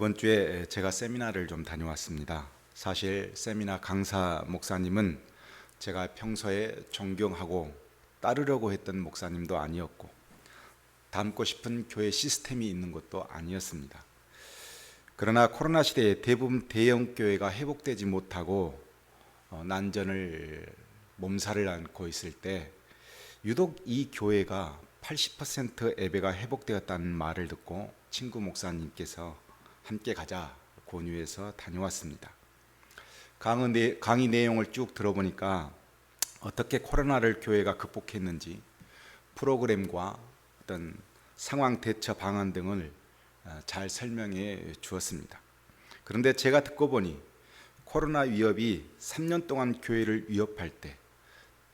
이번 주에 제가 세미나를 좀 다녀왔습니다. 사실 세미나 강사 목사님은 제가 평소에 존경하고 따르려고 했던 목사님도 아니었고 닮고 싶은 교회 시스템이 있는 것도 아니었습니다. 그러나 코로나 시대에 대부분 대형 교회가 회복되지 못하고 난전을 몸살을 앓고 있을 때 유독 이 교회가 80% 예배가 회복되었다는 말을 듣고 친구 목사님께서 함께 가자 권유해서 다녀왔습니다. 강의 내용을 쭉 들어보니까 어떻게 코로나를 교회가 극복했는지 프로그램과 어떤 상황 대처 방안 등을 잘 설명해 주었습니다. 그런데 제가 듣고 보니 코로나 위협이 3년 동안 교회를 위협할 때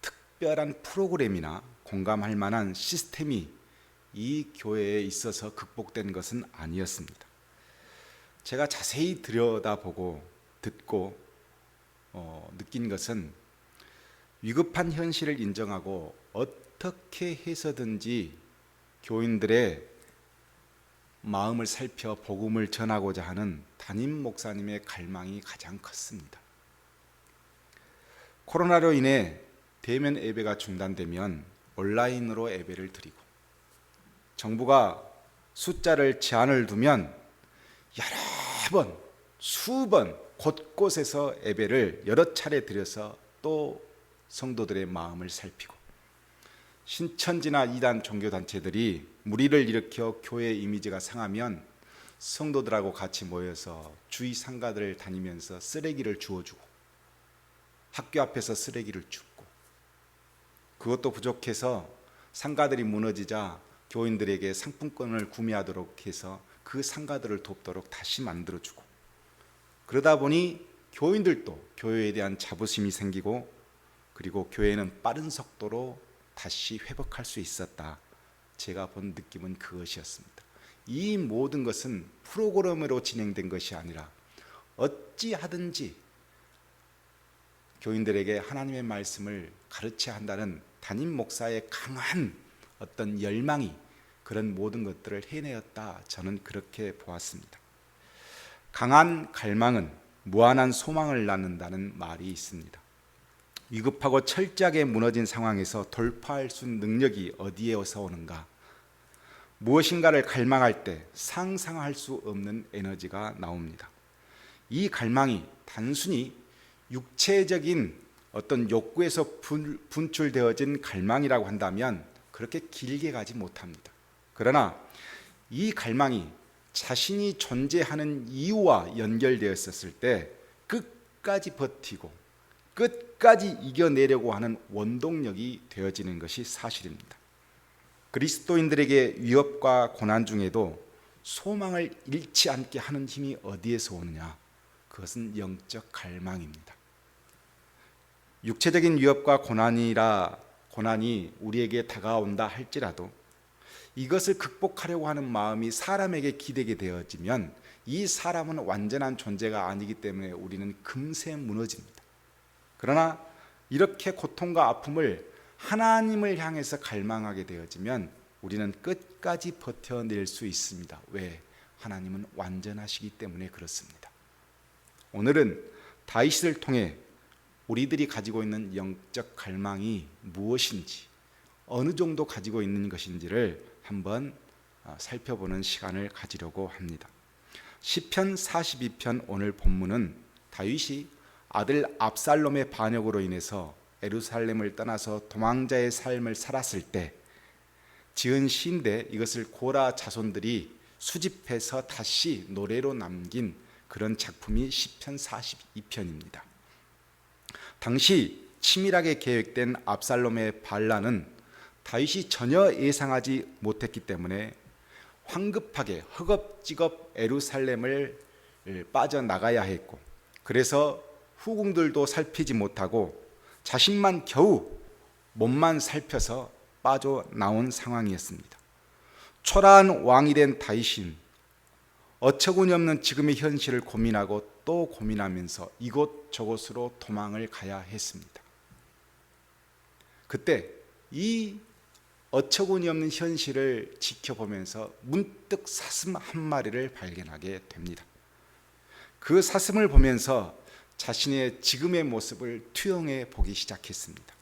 특별한 프로그램이나 공감할 만한 시스템이 이 교회에 있어서 극복된 것은 아니었습니다. 제가 자세히 들여다보고 듣고 느낀 것은 위급한 현실을 인정하고 어떻게 해서든지 교인들의 마음을 살펴 복음을 전하고자 하는 담임 목사님의 갈망이 가장 컸습니다. 코로나로 인해 대면 예배가 중단되면 온라인으로 예배를 드리고 정부가 숫자를 제한을 두면 여러 번, 수번 곳곳에서 예배를 여러 차례 드려서 또 성도들의 마음을 살피고 신천지나 이단 종교단체들이 무리를 일으켜 교회 이미지가 상하면 성도들하고 같이 모여서 주위 상가들을 다니면서 쓰레기를 주워주고 학교 앞에서 쓰레기를 줍고 그것도 부족해서 상가들이 무너지자 교인들에게 상품권을 구매하도록 해서 그 상가들을 돕도록 다시 만들어주고 그러다 보니 교인들도 교회에 대한 자부심이 생기고 그리고 교회는 빠른 속도로 다시 회복할 수 있었다. 제가 본 느낌은 그것이었습니다. 이 모든 것은 프로그램으로 진행된 것이 아니라 어찌하든지 교인들에게 하나님의 말씀을 가르쳐야 한다는 담임 목사의 강한 어떤 열망이 그런 모든 것들을 해내었다. 저는 그렇게 보았습니다. 강한 갈망은 무한한 소망을 낳는다는 말이 있습니다. 위급하고 철저하게 무너진 상황에서 돌파할 수 있는 능력이 어디에서 오는가? 무엇인가를 갈망할 때 상상할 수 없는 에너지가 나옵니다. 이 갈망이 단순히 육체적인 어떤 욕구에서 분출되어진 갈망이라고 한다면 그렇게 길게 가지 못합니다. 그러나 이 갈망이 자신이 존재하는 이유와 연결되었을 때 끝까지 버티고 끝까지 이겨내려고 하는 원동력이 되어지는 것이 사실입니다. 그리스도인들에게 위협과 고난 중에도 소망을 잃지 않게 하는 힘이 어디에서 오느냐? 그것은 영적 갈망입니다. 육체적인 위협과 고난이 우리에게 다가온다 할지라도 이것을 극복하려고 하는 마음이 사람에게 기대게 되어지면 이 사람은 완전한 존재가 아니기 때문에 우리는 금세 무너집니다. 그러나 이렇게 고통과 아픔을 하나님을 향해서 갈망하게 되어지면 우리는 끝까지 버텨낼 수 있습니다. 왜? 하나님은 완전하시기 때문에 그렇습니다. 오늘은 다윗을 통해 우리들이 가지고 있는 영적 갈망이 무엇인지 어느 정도 가지고 있는 것인지를 한번 살펴보는 시간을 가지려고 합니다. 시편 42편 오늘 본문은 다윗이 아들 압살롬의 반역으로 인해서 예루살렘을 떠나서 도망자의 삶을 살았을 때 지은 시인데 이것을 고라 자손들이 수집해서 다시 노래로 남긴 그런 작품이 시편 42편입니다. 당시 치밀하게 계획된 압살롬의 반란은 다윗이 전혀 예상하지 못했기 때문에 황급하게 허겁지겁 예루살렘을 빠져나가야 했고 그래서 후궁들도 살피지 못하고 자신만 겨우 몸만 살펴서 빠져나온 상황이었습니다. 초라한 왕이 된 다윗은 어처구니없는 지금의 현실을 고민하고 또 고민하면서 이곳저곳으로 도망을 가야 했습니다. 그때 이 어처구니없는 현실을 지켜보면서 문득 사슴 한 마리를 발견하게 됩니다. 그 사슴을 보면서 자신의 지금의 모습을 투영해 보기 시작했습니다.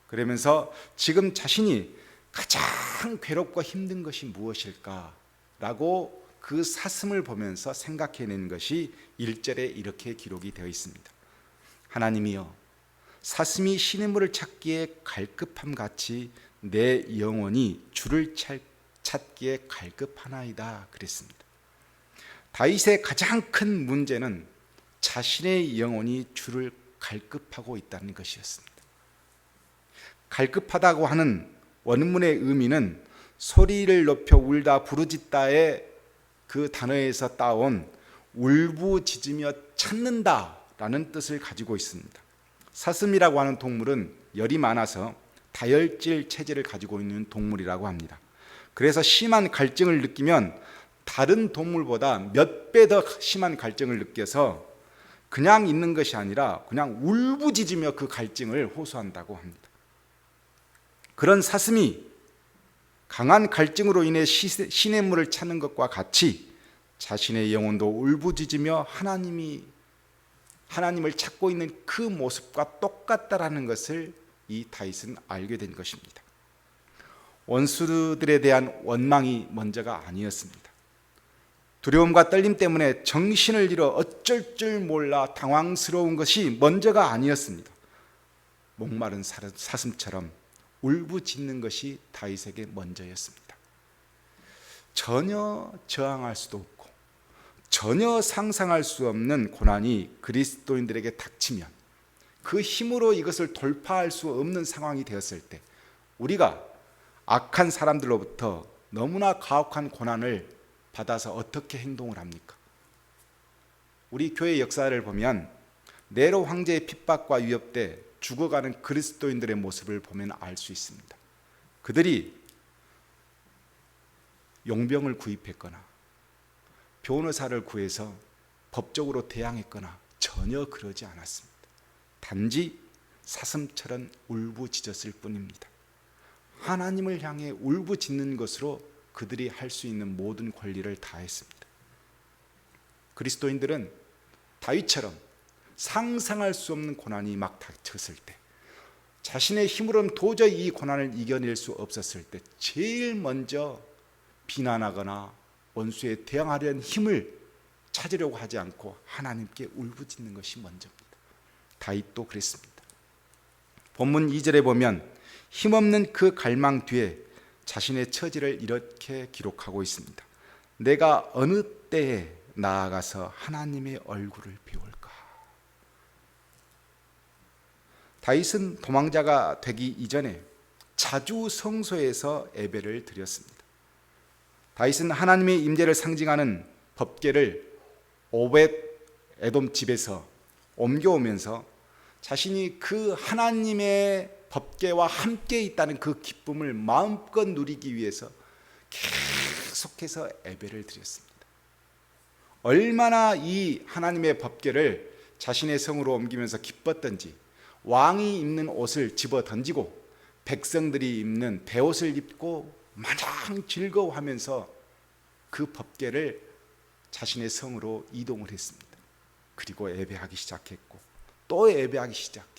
그러면서 지금 자신이 가장 괴롭고 힘든 것이 무엇일까? 라고 그 사슴을 보면서 생각해낸 것이 1절에 이렇게 기록이 되어 있습니다. 하나님이여, 사슴이 시냇물을 찾기에 갈급함 같이 내 영혼이 주를 찾기에 갈급하나이다 그랬습니다. 다윗의 가장 큰 문제는 자신의 영혼이 주를 갈급하고 있다는 것이었습니다. 갈급하다고 하는 원문의 의미는 소리를 높여 울다 부르짖다의 그 단어에서 따온 울부짖으며 찾는다라는 뜻을 가지고 있습니다. 사슴이라고 하는 동물은 열이 많아서 다혈질 체질을 가지고 있는 동물이라고 합니다. 그래서 심한 갈증을 느끼면 다른 동물보다 몇 배 더 심한 갈증을 느껴서 그냥 있는 것이 아니라 그냥 울부짖으며 그 갈증을 호소한다고 합니다. 그런 사슴이 강한 갈증으로 인해 시냇물을 찾는 것과 같이 자신의 영혼도 울부짖으며 하나님을 찾고 있는 그 모습과 똑같다라는 것을 이 다윗은 알게 된 것입니다. 원수들에 대한 원망이 먼저가 아니었습니다. 두려움과 떨림 때문에 정신을 잃어 어쩔 줄 몰라 당황스러운 것이 먼저가 아니었습니다. 목마른 사슴처럼 울부짖는 것이 다윗에게 먼저였습니다. 전혀 저항할 수도 없고 전혀 상상할 수 없는 고난이 그리스도인들에게 닥치면 그 힘으로 이것을 돌파할 수 없는 상황이 되었을 때 우리가 악한 사람들로부터 너무나 가혹한 고난을 받아서 어떻게 행동을 합니까? 우리 교회 역사를 보면 네로 황제의 핍박과 위협 때 죽어가는 그리스도인들의 모습을 보면 알 수 있습니다. 그들이 용병을 구입했거나 변호사를 구해서 법적으로 대항했거나 전혀 그러지 않았습니다. 단지 사슴처럼 울부짖었을 뿐입니다. 하나님을 향해 울부짖는 것으로 그들이 할 수 있는 모든 권리를 다했습니다. 그리스도인들은 다윗처럼 상상할 수 없는 고난이 막 닥쳤을 때, 자신의 힘으로는 도저히 이 고난을 이겨낼 수 없었을 때 제일 먼저 비난하거나 원수에 대항하려는 힘을 찾으려고 하지 않고 하나님께 울부짖는 것이 먼저입니다. 다윗도 그랬습니다. 본문 2절에 보면 힘없는 그 갈망 뒤에 자신의 처지를 이렇게 기록하고 있습니다. 내가 어느 때에 나아가서 하나님의 얼굴을 배울까? 다윗은 도망자가 되기 이전에 자주 성소에서 예배를 드렸습니다. 다윗은 하나님의 임재를 상징하는 법궤를 오벳 에돔 집에서 옮겨오면서 자신이 그 하나님의 법궤와 함께 있다는 그 기쁨을 마음껏 누리기 위해서 계속해서 예배를 드렸습니다. 얼마나 이 하나님의 법궤를 자신의 성으로 옮기면서 기뻤던지 왕이 입는 옷을 집어 던지고 백성들이 입는 베옷을 입고 마냥 즐거워하면서 그 법궤를 자신의 성으로 이동을 했습니다. 그리고 예배하기 시작했고 또 예배하기 시작했고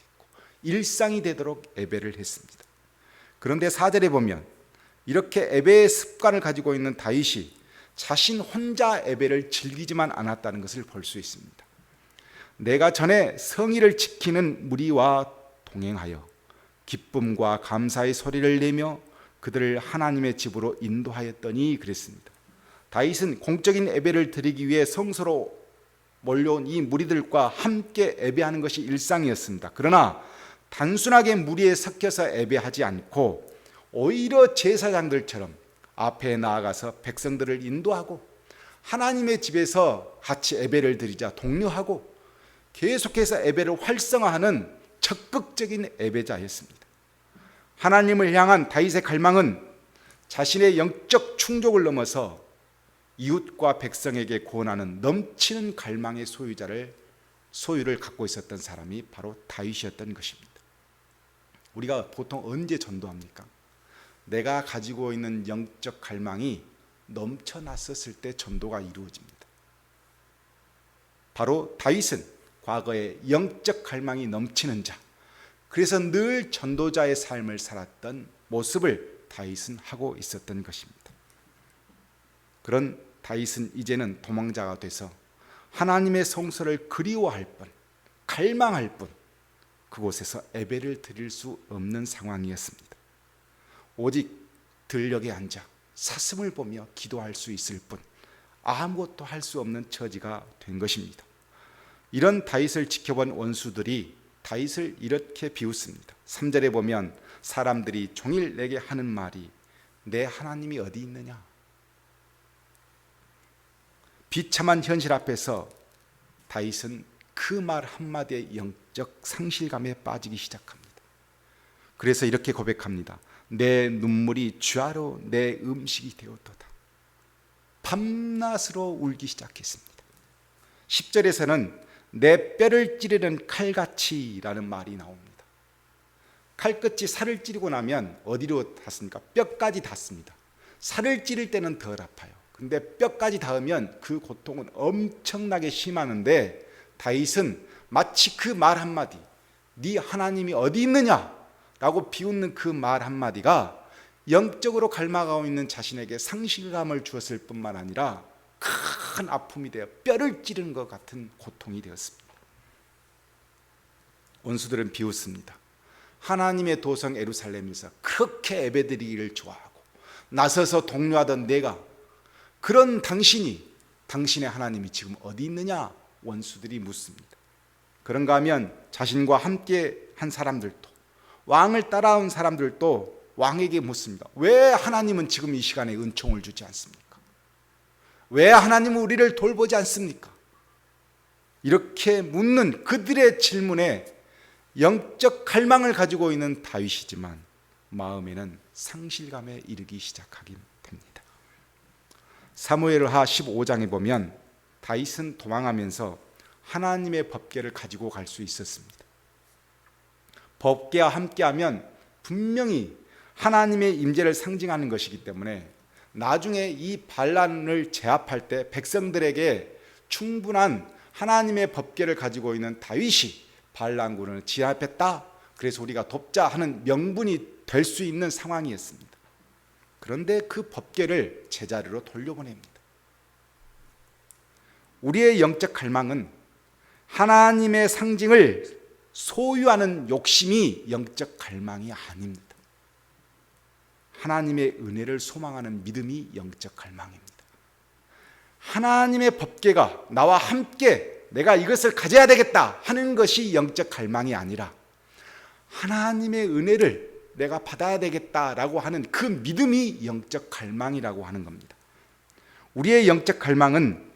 일상이 되도록 예배를 했습니다. 그런데 4절에 보면 이렇게 예배의 습관을 가지고 있는 다윗이 자신 혼자 예배를 즐기지만 않았다는 것을 볼 수 있습니다. 내가 전에 성의를 지키는 무리와 동행하여 기쁨과 감사의 소리를 내며 그들을 하나님의 집으로 인도하였더니 그랬습니다. 다윗은 공적인 예배를 드리기 위해 성소로 몰려온 이 무리들과 함께 예배하는 것이 일상이었습니다. 그러나 단순하게 무리에 섞여서 예배하지 않고 오히려 제사장들처럼 앞에 나아가서 백성들을 인도하고 하나님의 집에서 같이 예배를 드리자 독려하고 계속해서 예배를 활성화하는 적극적인 예배자였습니다. 하나님을 향한 다윗의 갈망은 자신의 영적 충족을 넘어서 이웃과 백성에게 구원하는 넘치는 갈망의 소유를 갖고 있었던 사람이 바로 다윗이었던 것입니다. 우리가 보통 언제 전도합니까? 내가 가지고 있는 영적 갈망이 넘쳐났었을 때 전도가 이루어집니다. 바로 다윗은 과거에 영적 갈망이 넘치는 자, 그래서 늘 전도자의 삶을 살았던 모습을 다윗은 하고 있었던 것입니다. 그런 다윗은 이제는 도망자가 돼서 하나님의 성소를 그리워할 뿐, 갈망할 뿐, 그곳에서 예배를 드릴 수 없는 상황이었습니다. 오직 들녘에 앉아 사슴을 보며 기도할 수 있을 뿐 아무것도 할 수 없는 처지가 된 것입니다. 이런 다윗을 지켜본 원수들이 다윗을 이렇게 비웃습니다. 3절에 보면 사람들이 종일 내게 하는 말이 내 하나님이 어디 있느냐. 비참한 현실 앞에서 다윗은 그 말 한마디에 영적 상실감에 빠지기 시작합니다. 그래서 이렇게 고백합니다. 내 눈물이 주야로 내 음식이 되었도다. 밤낮으로 울기 시작했습니다. 10절에서는 내 뼈를 찌르는 칼같이 라는 말이 나옵니다. 칼끝이 살을 찌르고 나면 어디로 닿습니까? 뼈까지 닿습니다. 살을 찌를 때는 덜 아파요. 근데 뼈까지 닿으면 그 고통은 엄청나게 심하는데 다윗은 마치 그 말 한마디, 네 하나님이 어디 있느냐 라고 비웃는 그 말 한마디가 영적으로 갈망하고 있는 자신에게 상실감을 주었을 뿐만 아니라 큰 아픔이 되어 뼈를 찌르는 것 같은 고통이 되었습니다. 원수들은 비웃습니다. 하나님의 도성 예루살렘에서 그렇게 예배드리기를 좋아하고 나서서 독려하던 내가, 그런 당신의 하나님이 지금 어디 있느냐 원수들이 묻습니다. 그런가 하면 자신과 함께 한 사람들도, 왕을 따라온 사람들도 왕에게 묻습니다. 왜 하나님은 지금 이 시간에 은총을 주지 않습니까? 왜 하나님은 우리를 돌보지 않습니까? 이렇게 묻는 그들의 질문에 영적 갈망을 가지고 있는 다윗이지만 마음에는 상실감에 이르기 시작하긴 됩니다. 사무엘하 15장에 보면 다윗은 도망하면서 하나님의 법궤를 가지고 갈 수 있었습니다. 법궤와 함께하면 분명히 하나님의 임재를 상징하는 것이기 때문에 나중에 이 반란을 제압할 때 백성들에게 충분한 하나님의 법궤를 가지고 있는 다윗이 반란군을 제압했다, 그래서 우리가 돕자 하는 명분이 될 수 있는 상황이었습니다. 그런데 그 법궤를 제자리로 돌려보냅니다. 우리의 영적 갈망은 하나님의 상징을 소유하는 욕심이 영적 갈망이 아닙니다. 하나님의 은혜를 소망하는 믿음이 영적 갈망입니다. 하나님의 법궤가 나와 함께 내가 이것을 가져야 되겠다 하는 것이 영적 갈망이 아니라 하나님의 은혜를 내가 받아야 되겠다라고 하는 그 믿음이 영적 갈망이라고 하는 겁니다. 우리의 영적 갈망은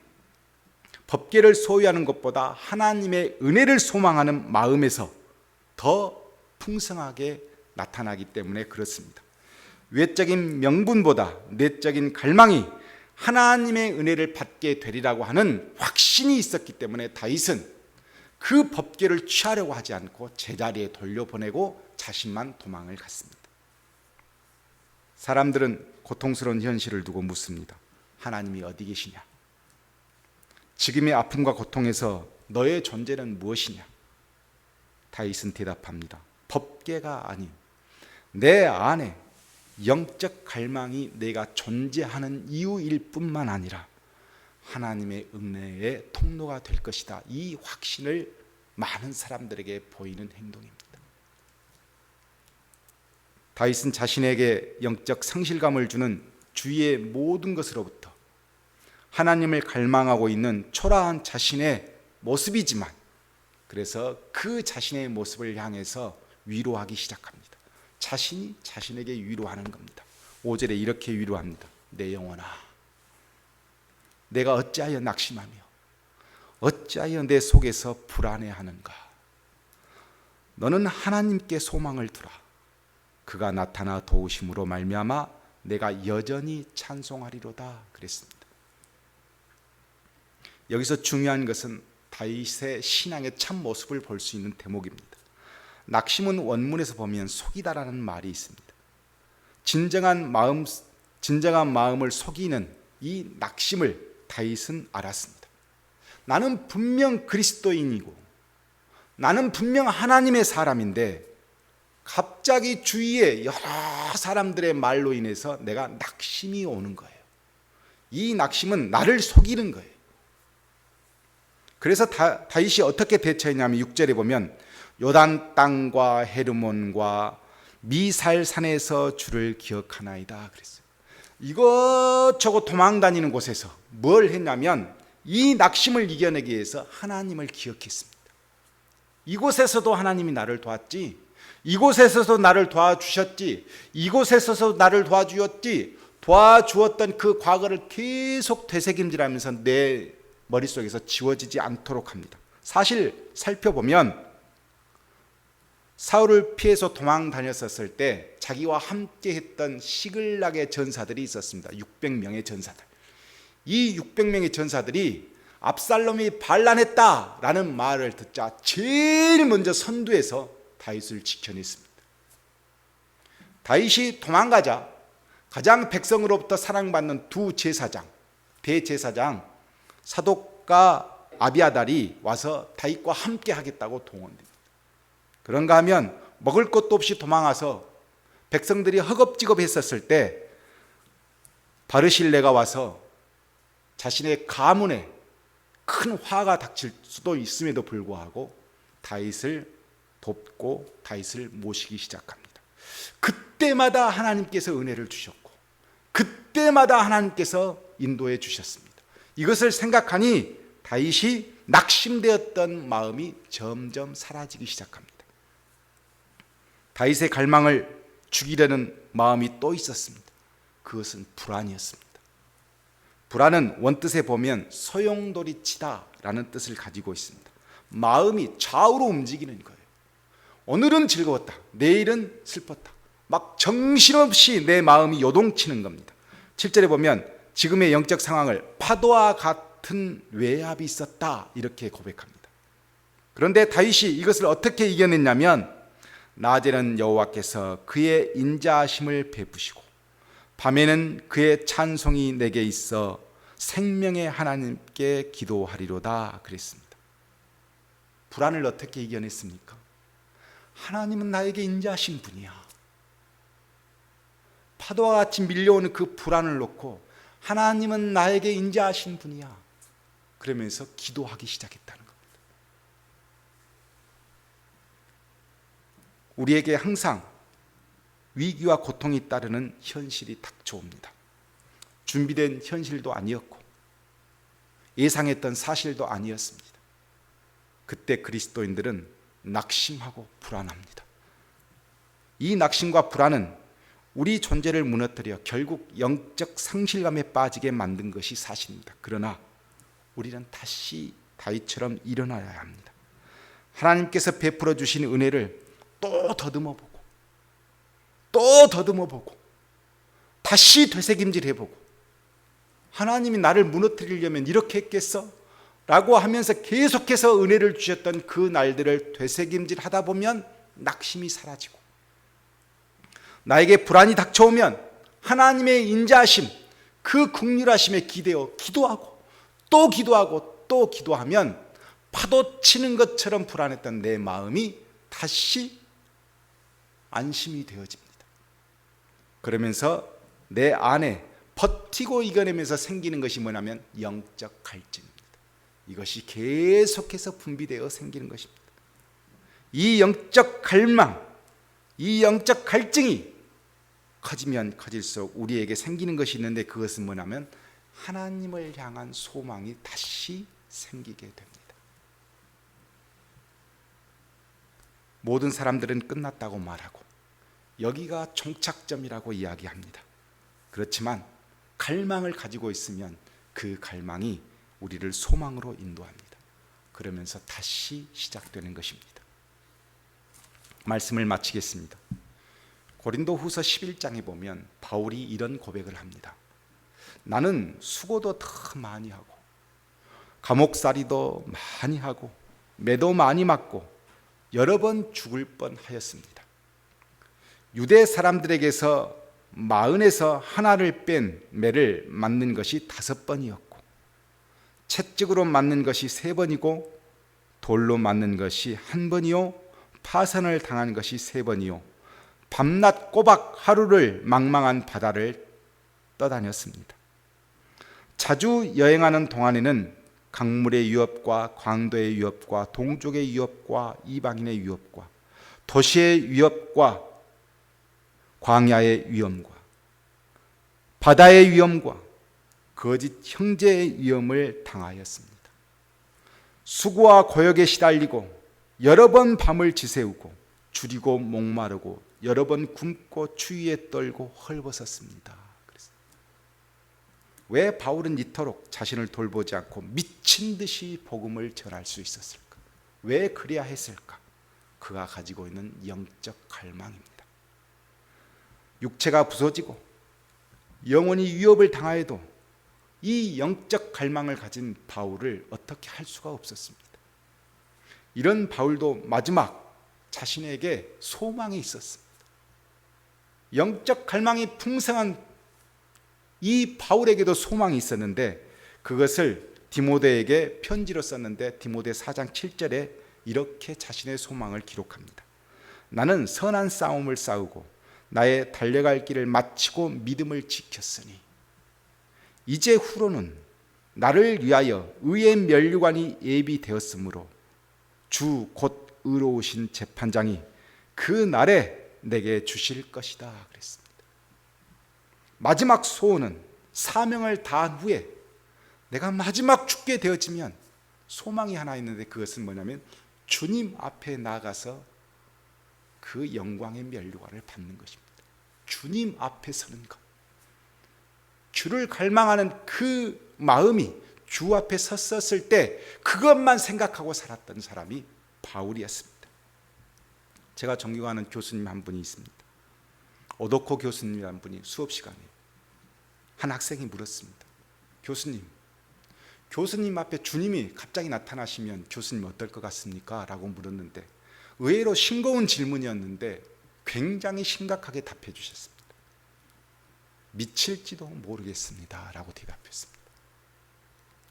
법궤를 소유하는 것보다 하나님의 은혜를 소망하는 마음에서 더 풍성하게 나타나기 때문에 그렇습니다. 외적인 명분보다 내적인 갈망이 하나님의 은혜를 받게 되리라고 하는 확신이 있었기 때문에 다윗은 그 법궤를 취하려고 하지 않고 제자리에 돌려보내고 자신만 도망을 갔습니다. 사람들은 고통스러운 현실을 두고 묻습니다. 하나님이 어디 계시냐? 지금의 아픔과 고통에서 너의 존재는 무엇이냐? 다윗은 대답합니다. 법궤가 아닌 내 안에 영적 갈망이 내가 존재하는 이유일 뿐만 아니라 하나님의 은혜의 통로가 될 것이다. 이 확신을 많은 사람들에게 보이는 행동입니다. 다윗은 자신에게 영적 상실감을 주는 주위의 모든 것으로부터 하나님을 갈망하고 있는 초라한 자신의 모습이지만 그래서 그 자신의 모습을 향해서 위로하기 시작합니다. 자신이 자신에게 위로하는 겁니다. 5절에 이렇게 위로합니다. 내 영혼아, 내가 어찌하여 낙심하며 어찌하여 내 속에서 불안해하는가? 너는 하나님께 소망을 두라. 그가 나타나 도우심으로 말미암아 내가 여전히 찬송하리로다 그랬습니다. 여기서 중요한 것은 다윗의 신앙의 참 모습을 볼 수 있는 대목입니다. 낙심은 원문에서 보면 속이다라는 말이 있습니다. 진정한 마음을 속이는 이 낙심을 다윗은 알았습니다. 나는 분명 그리스도인이고 나는 분명 하나님의 사람인데 갑자기 주위에 여러 사람들의 말로 인해서 내가 낙심이 오는 거예요. 이 낙심은 나를 속이는 거예요. 그래서 다윗이 어떻게 대처했냐면 6절에 보면 요단 땅과 헤르몬과 미살 산에서 주를 기억하나이다 그랬어요. 이것저것 도망다니는 곳에서 뭘 했냐면 이 낙심을 이겨내기 위해서 하나님을 기억했습니다. 이곳에서도 하나님이 나를 도왔지, 이곳에서도 나를 도와주셨지, 이곳에서도 나를 도와주었지, 도와주었던 그 과거를 계속 되새김질하면서 내 머릿속에서 지워지지 않도록 합니다. 사실 살펴보면 사울을 피해서 도망 다녔었을 때 자기와 함께 했던 시글락의 전사들이 있었습니다. 600명의 전사들. 이 600명의 전사들이 압살롬이 반란했다라는 말을 듣자 제일 먼저 선두에서 다윗을 지켜냈습니다. 다윗이 도망가자 가장 백성으로부터 사랑받는 두 제사장, 대제사장 사독과 아비아달이 와서 다윗과 함께 하겠다고 동원됩니다. 그런가 하면 먹을 것도 없이 도망와서 백성들이 허겁지겁했었을 때 바르실레가 와서 자신의 가문에 큰 화가 닥칠 수도 있음에도 불구하고 다윗을 돕고 다윗을 모시기 시작합니다. 그때마다 하나님께서 은혜를 주셨고 그때마다 하나님께서 인도해 주셨습니다. 이것을 생각하니 다윗이 낙심되었던 마음이 점점 사라지기 시작합니다. 다윗의 갈망을 죽이려는 마음이 또 있었습니다. 그것은 불안이었습니다. 불안은 원뜻에 보면 소용돌이치다 라는 뜻을 가지고 있습니다. 마음이 좌우로 움직이는 거예요. 오늘은 즐거웠다, 내일은 슬펐다, 막 정신없이 내 마음이 요동치는 겁니다. 7절에 보면 지금의 영적 상황을 파도와 같은 외압이 있었다 이렇게 고백합니다. 그런데 다윗이 이것을 어떻게 이겨냈냐면 낮에는 여호와께서 그의 인자하심을 베푸시고 밤에는 그의 찬송이 내게 있어 생명의 하나님께 기도하리로다 그랬습니다. 불안을 어떻게 이겨냈습니까? 하나님은 나에게 인자하신 분이야. 파도와 같이 밀려오는 그 불안을 놓고 하나님은 나에게 인자하신 분이야 그러면서 기도하기 시작했다는 겁니다. 우리에게 항상 위기와 고통이 따르는 현실이 닥쳐옵니다. 준비된 현실도 아니었고 예상했던 사실도 아니었습니다. 그때 그리스도인들은 낙심하고 불안합니다. 이 낙심과 불안은 우리 존재를 무너뜨려 결국 영적 상실감에 빠지게 만든 것이 사실입니다. 그러나 우리는 다시 다윗처럼 일어나야 합니다. 하나님께서 베풀어 주신 은혜를 또 더듬어 보고 또 더듬어 보고 다시 되새김질 해보고 하나님이 나를 무너뜨리려면 이렇게 했겠어? 라고 하면서 계속해서 은혜를 주셨던 그 날들을 되새김질 하다 보면 낙심이 사라지고 나에게 불안이 닥쳐오면 하나님의 인자하심, 그 긍휼하심에 기대어 기도하고 또 기도하고 또 기도하면 파도 치는 것처럼 불안했던 내 마음이 다시 안심이 되어집니다. 그러면서 내 안에 버티고 이겨내면서 생기는 것이 뭐냐면 영적 갈증입니다. 이것이 계속해서 분비되어 생기는 것입니다. 이 영적 갈망, 이 영적 갈증이 커지면 커질수록 우리에게 생기는 것이 있는데 그것은 뭐냐면 하나님을 향한 소망이 다시 생기게 됩니다. 모든 사람들은 끝났다고 말하고 여기가 종착점이라고 이야기합니다. 그렇지만 갈망을 가지고 있으면 그 갈망이 우리를 소망으로 인도합니다. 그러면서 다시 시작되는 것입니다. 말씀을 마치겠습니다. 고린도후서 11장에 보면 바울이 이런 고백을 합니다. 나는 수고도 더 많이 하고 감옥살이도 많이 하고 매도 많이 맞고 여러 번 죽을 뻔하였습니다. 유대 사람들에게서 40에서 하나를 뺀 매를 맞는 것이 5번이었고 채찍으로 맞는 것이 3번이고 돌로 맞는 것이 1번이요 파선을 당한 것이 3번이요 밤낮 꼬박 하루를 망망한 바다를 떠다녔습니다. 자주 여행하는 동안에는 강물의 위협과 광도의 위협과 동족의 위협과 이방인의 위협과 도시의 위협과 광야의 위험과 바다의 위험과 거짓 형제의 위험을 당하였습니다. 수고와 고역에 시달리고 여러 번 밤을 지새우고 줄이고 목마르고 여러 번 굶고 추위에 떨고 헐벗었습니다. 왜 바울은 이토록 자신을 돌보지 않고 미친 듯이 복음을 전할 수 있었을까? 왜 그래야 했을까? 그가 가지고 있는 영적 갈망입니다. 육체가 부서지고 영혼이 위협을 당하여도 이 영적 갈망을 가진 바울을 어떻게 할 수가 없었습니다. 이런 바울도 마지막 자신에게 소망이 있었습니다. 영적 갈망이 풍성한 이 바울에게도 소망이 있었는데 그것을 디모데에게 편지로 썼는데 디모데 4장 7절에 이렇게 자신의 소망을 기록합니다. 나는 선한 싸움을 싸우고 나의 달려갈 길을 마치고 믿음을 지켰으니 이제 후로는 나를 위하여 의의 면류관이 예비되었으므로 주 곧 의로우신 재판장이 그 날에 내게 주실 것이다 그랬습니다. 마지막 소원은 사명을 다한 후에 내가 마지막 죽게 되어지면 소망이 하나 있는데 그것은 뭐냐면 주님 앞에 나가서 그 영광의 면류관을 받는 것입니다. 주님 앞에 서는 것. 주를 갈망하는 그 마음이 주 앞에 섰었을 때 그것만 생각하고 살았던 사람이 바울이었습니다. 제가 존경하는 교수님 한 분이 있습니다. 오도코 교수님이라는 분이 수업 시간에 한 학생이 물었습니다. 교수님 앞에 주님이 갑자기 나타나시면 교수님 어떨 것 같습니까? 라고 물었는데 의외로 싱거운 질문이었는데 굉장히 심각하게 답해 주셨습니다. 미칠지도 모르겠습니다 라고 대답했습니다.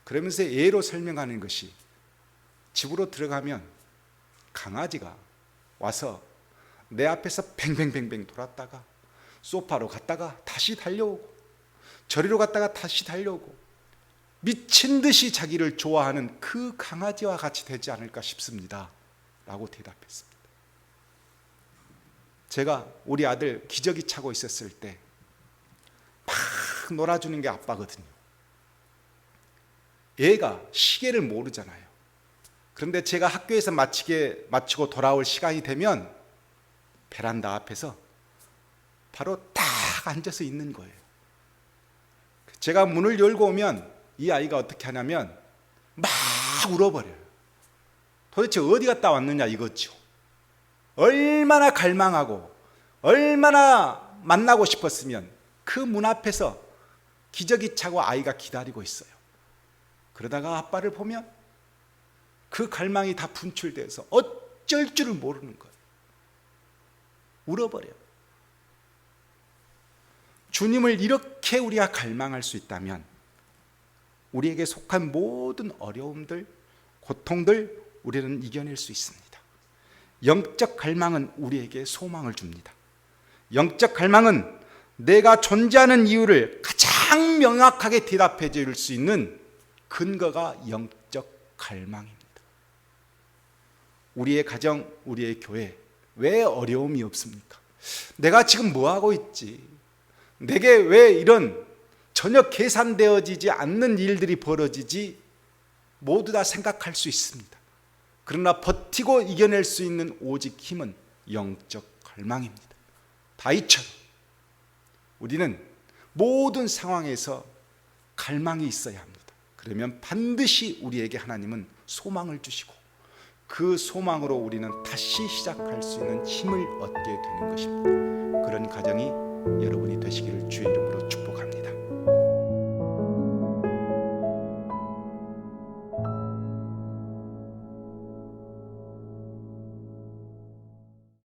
그러면서 예로 설명하는 것이 집으로 들어가면 강아지가 와서 내 앞에서 뱅뱅뱅뱅 돌았다가 소파로 갔다가 다시 달려오고 저리로 갔다가 다시 달려오고 미친 듯이 자기를 좋아하는 그 강아지와 같이 되지 않을까 싶습니다 라고 대답했습니다. 제가 우리 아들 기저귀 차고 있었을 때 막 놀아주는 게 아빠거든요. 얘가 시계를 모르잖아요. 그런데 제가 학교에서 마치고 돌아올 시간이 되면 베란다 앞에서 바로 딱 앉아서 있는 거예요. 제가 문을 열고 오면 이 아이가 어떻게 하냐면 막 울어버려요. 도대체 어디 갔다 왔느냐 이거죠. 얼마나 갈망하고 얼마나 만나고 싶었으면 그 문 앞에서 기저귀 차고 아이가 기다리고 있어요. 그러다가 아빠를 보면 그 갈망이 다 분출돼서 어쩔 줄을 모르는 거예요. 울어버려요. 주님을 이렇게 우리가 갈망할 수 있다면 우리에게 속한 모든 어려움들, 고통들 우리는 이겨낼 수 있습니다. 영적 갈망은 우리에게 소망을 줍니다. 영적 갈망은 내가 존재하는 이유를 가장 명확하게 대답해 줄 수 있는 근거가 영적 갈망입니다. 우리의 가정, 우리의 교회 왜 어려움이 없습니까? 내가 지금 뭐 하고 있지? 내게 왜 이런 전혀 계산되어지지 않는 일들이 벌어지지? 모두 다 생각할 수 있습니다. 그러나 버티고 이겨낼 수 있는 오직 힘은 영적 갈망입니다. 다윗처럼 우리는 모든 상황에서 갈망이 있어야 합니다. 그러면 반드시 우리에게 하나님은 소망을 주시고 그 소망으로 우리는 다시 시작할 수 있는 힘을 얻게 되는 것입니다. 그런 가정이 여러분이 되시기를 주의 이름으로 축복합니다.